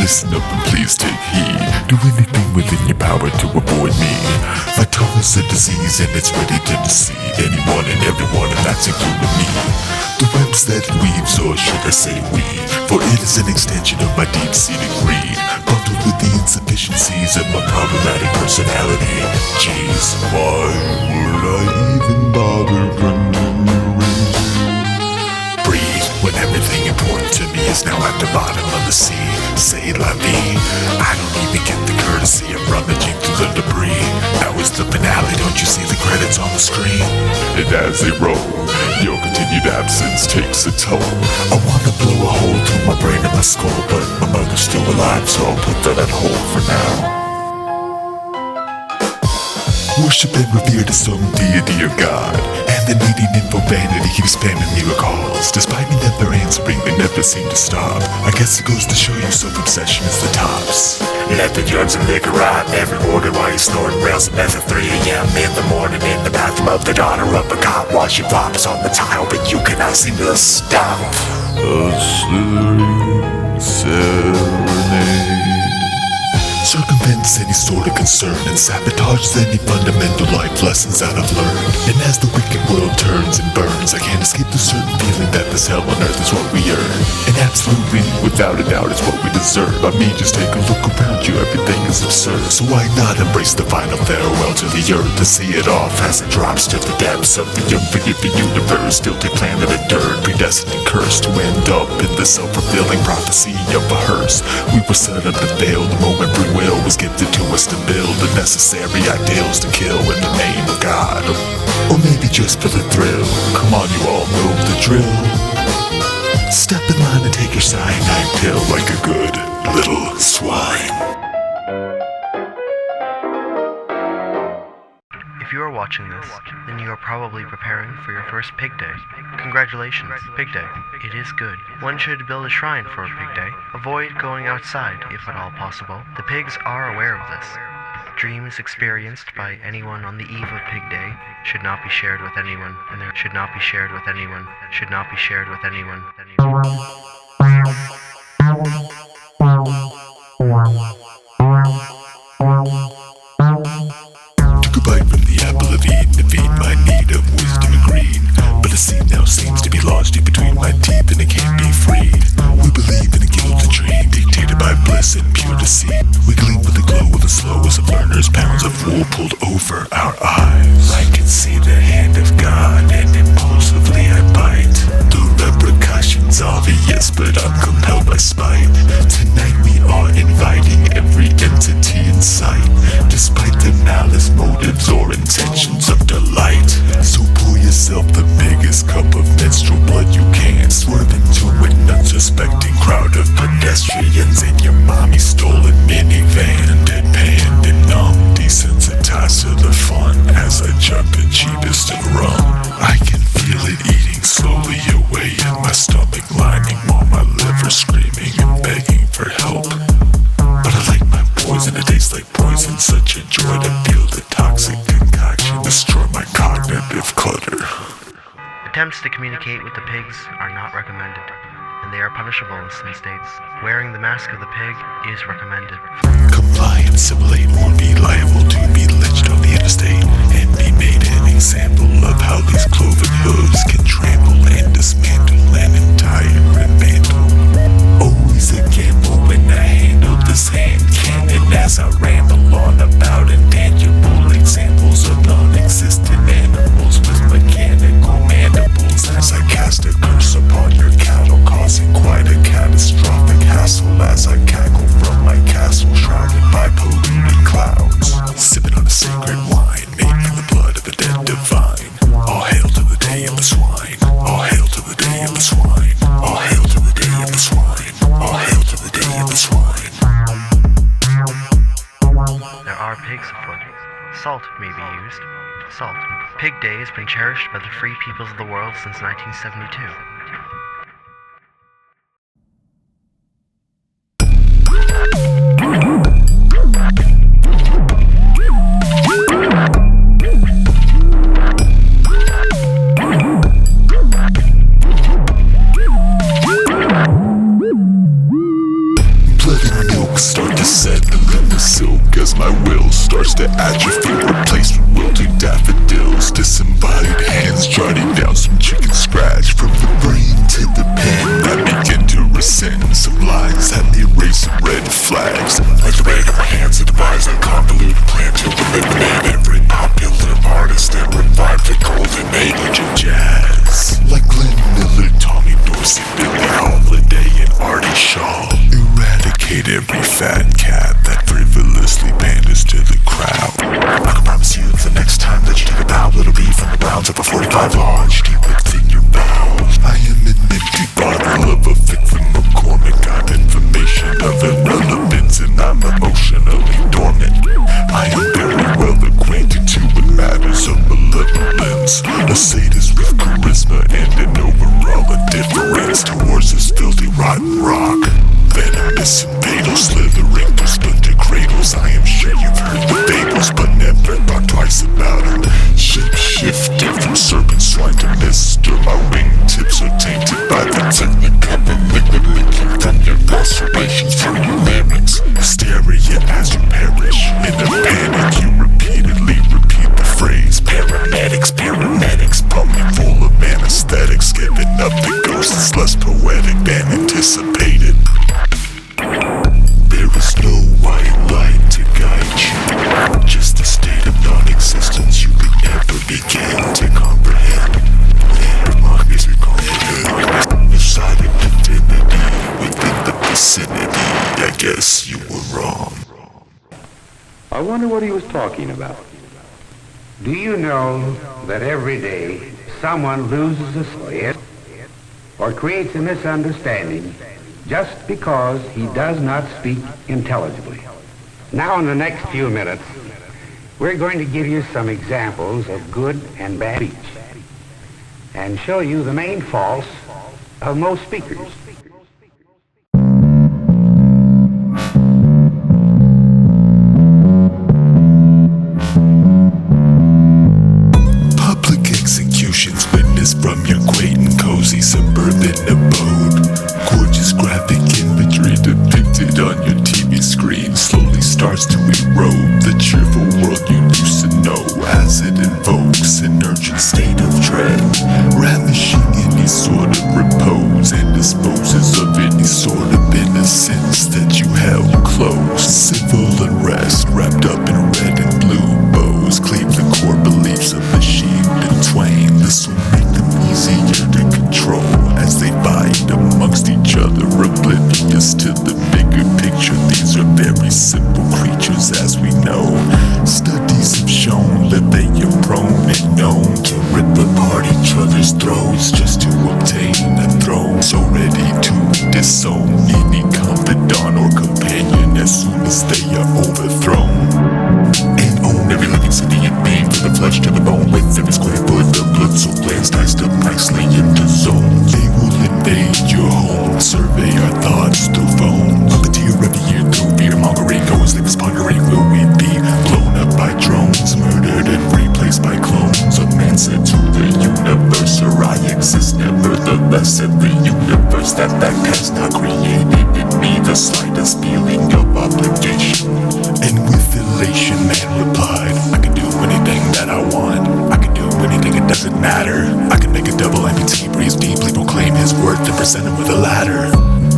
Listen up and please take heed. Do anything within your power to avoid me. Vital is a disease and it's ready to deceive anyone and everyone, and that's including me. The webs that it weaves, or should I say weave, for it is an extension of my deep-seated greed, bundled with the insufficiencies of my problematic personality. Jeez, why would I even bother continuing? Breathe when everything important to me is now at the bottom of the sea. Say la vie, I don't even get the courtesy of rummaging through the debris. Now is the finale, don't you see the credits on the screen? And as they roll, your continued absence takes a toll. I wanna blow a hole through my brain and my skull, but my mother's still alive, so I'll put that on hold for now. Worship and revere to some deity or god, and the needing info vanity keeps spamming me with calls. Despite me never answering, they never seem to stop. I guess it goes to show you self-obsession is the tops. Let the drugs and liquor rot every morning while you're snorting rails at meth at 3 a.m. in the morning in the bathroom of the daughter of a cop while she flops on the tile, but you cannot seem to stop. A slithering serenade circumvents any sort of concern and sabotages any fundamental life lessons that I've learned. And as the wicked world turns and burns, I can't escape the certain feeling that this hell on earth is what we earn. And absolutely, without a doubt, it's what we deserve. I mean, just take a look around you, everything is absurd. So why not embrace the final farewell to the earth, to see it off as it drops to the depths of the infinite universe, still to planet of dirt, predestined and cursed to end up in the self-fulfilling prophecy of a hearse. We were set up to fail the moment free will was gifted to us to build the necessary ideals to kill in the name of God. Or maybe just for the thrill. Come on, you all know the drill. Step in line and take your cyanide pill like a good little swine. If you are watching this, then you are probably preparing for your first pig day. Congratulations, pig day. It is good. One should build a shrine for a pig day. Avoid going outside, if at all possible. The pigs are aware of this. Dreams experienced by anyone on the eve of pig day should not be shared with anyone, and there should not be shared with anyone, should not be shared with anyone. From the apple of Eden to feed my need of wisdom and greed, but the seed now seems to be lodged deep between my teeth and it can't be freed. We believe in a gilded dream dictated by bliss and pure deceit. We gleam with the glow of the slowest of learners, pounds of wool pulled over our eyes. I can see the hand of God and impulsively I bite. The repercussions obvious, but I'm compelled by spite. Tonight we are inviting every entity in sight, despite the malice, motives, or intentions of delight. So pour yourself the biggest cup of menstrual blood you can. Swerve into an unsuspecting crowd of pedestrians in your mommy's stolen minivan. Deadpan and numb, desensitized to the fun as I chug the cheapest of rum. I can feel it eating slowly away in my stomach lining, while my liver screaming and begging for help. But I like my poison, it tastes like poison. Such a joy to feel the toxic concoction destroy my cognitive clutter. Attempts to communicate with the pigs are not recommended, and they are punishable in some states. Wearing the mask of the pig is recommended. Comply, assimilate, or be liable to be lynched on the interstate, and be made an example of how these cloven hooves can trample and dismantle an entire mantle. Always a gamble when I handle this hand cannon as I ramble on about intangible examples of non-existent animals with mechanical mandibles as I cast a curse upon your cattle, causing quite a catastrophic hassle as I cackle from my castle shrouded by polluted clouds, sipping on a sacred wine made from the blood of the dead divine. All hail to the day of the swine. All hail to the day of the swine. All hail to the day of the swine. All hail to the day of the swine. There are pigs afoot. Salt may be used. Salt. Pig Day has been cherished by the free peoples of the world since 1972. Blood in your my will starts to atrophy, replaced with wilted daffodils. Disembodied hands jotting down some chicken scratch. From the brain to the pen, I begin to rescind some lines and erase some red flags. Like the rag of my hands that devise a convoluted plan to eliminate every popular artist and revive the golden age of jazz. Like Glenn Miller, Tommy Dorsey, Billie Holiday, and Artie Shaw. Eradicate every fat cat that frivolously panders to the crowd. I can promise you the next time that you take a bow, it'll be from the grounds of a 45 large, deep within your bowels. I am an empty bottle of a Vic from McCormick. Got information of irrelevance and I'm emotionally dormant. I am very well acquainted to the matters of malevolence, a sadist with charisma and an overall indifference towards this filthy rotten rock. Venomous and fatal, slithering through splinter cradles. I am sure you've heard the fables, but never thought twice about them. Shape-shifted from serpent swine to mister. My wingtips are tainted by the technicolor liquid leaking from your lacerations through your larynx. Hysteria as you perish. In a panic, you repeatedly repeat the phrase paramedics, paramedics. Pump me full of anesthetics, giving up the ghost is less poetic than anticipated. There is no white light to guide you, just a state of non-existence you can never begin to comprehend. Democracy comprehend. The silent divinity within the vicinity. I guess you were wrong. I wonder what he was talking about. Do you know that every day someone loses a sled or creates a misunderstanding just because he does not speak intelligibly? Now in the next few minutes, we're going to give you some examples of good and bad speech and show you the main faults of most speakers. Public executions witnessed from your quaint and cozy suburban abode. Gorgeous graphic imagery depicted on your TV screen slowly starts to erode the cheerful world you used to know as it invokes an urgent state of dread, ravishing any sort of repose and disposes of any sort of innocence that you held close. Civil unrest wrapped up in red and blue bows cleave the core beliefs of the sheep in twain. This will make them easier to control as they fight amongst each other, oblivious to the bigger picture. These are very simple creatures, as we know. Studies have shown that they are prone and known to rip apart each other's throats just to obtain a throne. So ready to disown any confidant or companion as soon as they are overthrown. And own every living sentient being, from the flesh to the bone, with every square foot of blood so plans diced up nicely into zones. They will invade your home, survey our thoughts through phone. Puppeteer every year through fear mongering, go and sleep is pondering. Will we be blown up by drones, murdered and replaced by clones of man sent to the universe? Or I exist nevertheless in the universe that has not created in me the slightest feeling of obligation. And with elation man replied, I can do anything that I want. I can do anything, it doesn't matter. I can make a double amputee breathe deeply, proclaim his worth and present him with a ladder.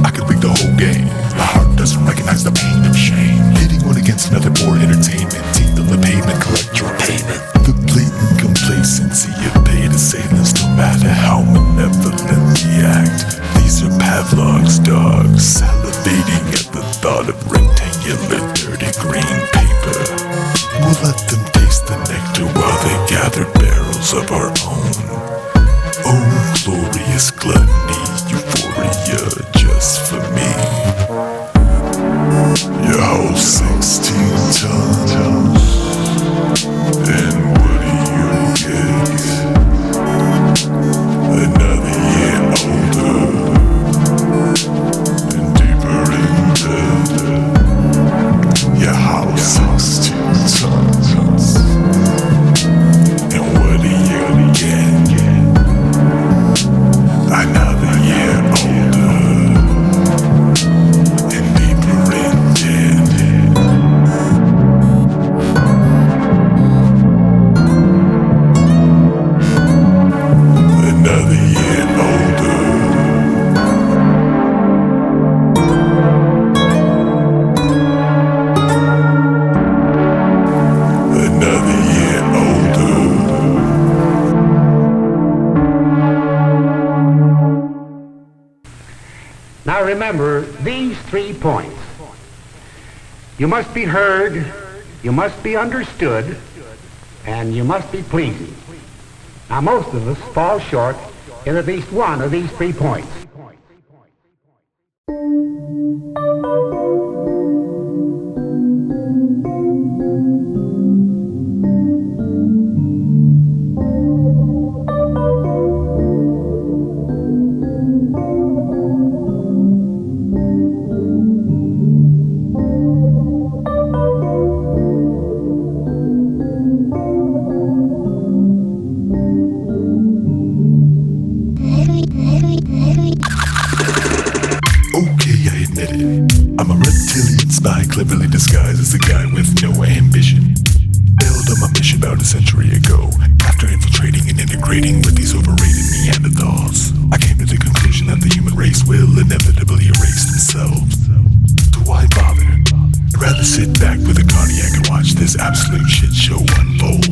I can rig the whole game. My heart doesn't recognize the pain of shame. Hitting one against another for entertainment. Teeth on the pavement, collect your payment. The blatant complacency of paid assailants, no matter how malevolent the act. These are Pavlov's dogs, salivating at the thought of rectangular dirty green paper. We'll let them taste the nectar while they gather barrels of our own. Oh, glorious gluttony, euphoria just for me. Your whole 16 ton remember these 3 points. You must be heard, you must be understood, and you must be pleasing. Now, most of us fall short in at least one of these 3 points. Okay, I admit it. I'm a reptilian spy cleverly disguised as a guy with no ambition. Bailed on my mission about a century ago, after infiltrating and integrating with these overrated Neanderthals. I came to the conclusion that the human race will inevitably erase themselves. So why bother? I'd rather sit back with a cognac and watch this absolute shit show unfold,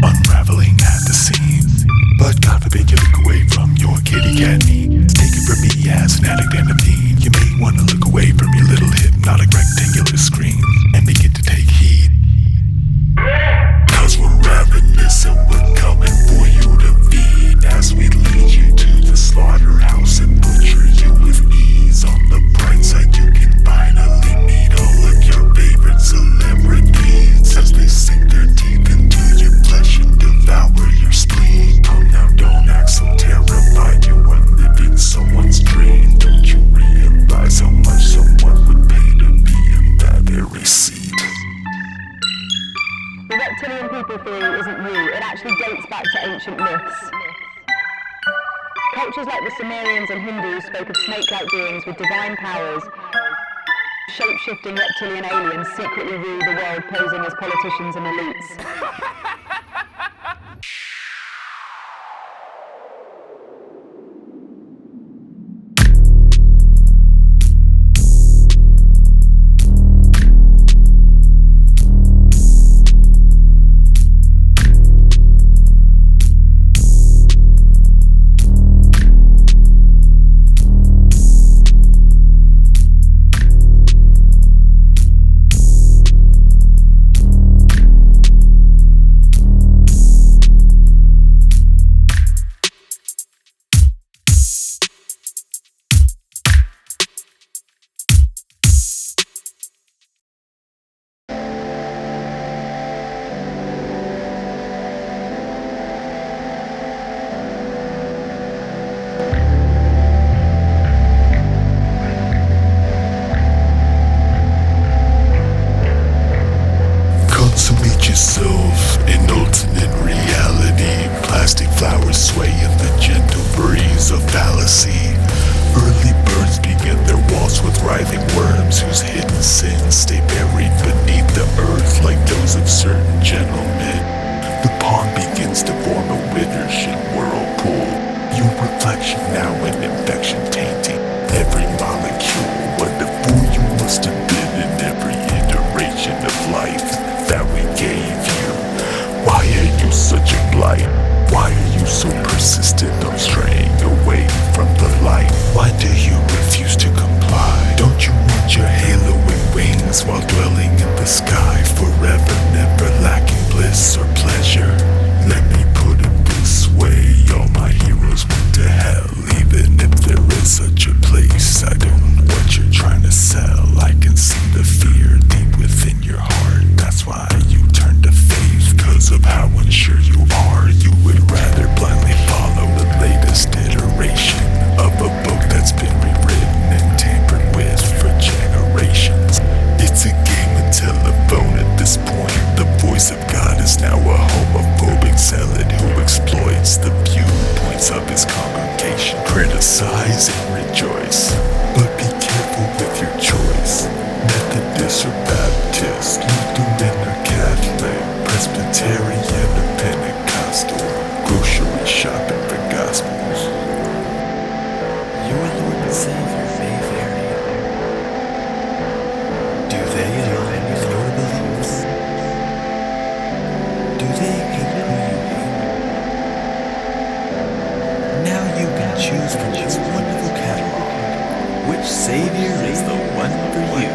unraveling at the seams. But God forbid you look away from your kitty cat me. Take it from me as an addict and a fiend. You may want to look away from your little hypnotic rectangular screen and begin to take heed. Cause we're ravenous and we're coming for you to feed, as we lead you to the slaughterhouse and butcher you with ease. On the bright side you can finally meet all of your favorite celebrities as they sink their teeth into your flesh and devour your spleen. Come now, don't act so terrified, you are living someone's dream. Don't you realize how much someone would pay to be in that very seat? The reptilian people theory isn't new. It actually dates back to ancient myths. Cultures like the Sumerians and Hindus spoke of snake-like beings with divine powers. Shape-shifting reptilian aliens secretly rule the world, posing as politicians and elites. Consummate yourself in ultimate reality. Plastic flowers sway in the gentle breeze of fallacy. Early birds begin their waltz with writhing worms whose hidden sins stay buried beneath the earth like those of certain gentlemen. The pond begins to form a withership whirlpool. Your reflection now an infection tainting every molecule. What a fool you must have been in every iteration of life that we gave you. Why are you such a blight? Why are you so persistent on straying away from the light? Why do you refuse to comply? Don't you want your haloing wings while dwelling in the sky forever, never lacking bliss or pleasure? Let me put it this way, all my heroes went to hell, even if there is such a place. I don't know what you're trying to sell. I can see the fear deep within your heart. That's why you turn to faith, cause of how unsure you are. You would rather blindly follow the latest iteration of a book that's been rewritten and tampered with for generations. It's a game of telephone at this point. The voice of God is now a homophobic zealot who exploits the viewpoints of his congregation. Criticize and rejoice, but be careful with your choice. Methodist or Baptist, Lutheran or Catholic, Presbyterian or Pentecostal, grocery shopping for gospels. Your Lord and Savior may vary. Do they align with your beliefs? Do they hate who you hate? Now you can choose from this wonderful catalog which for you.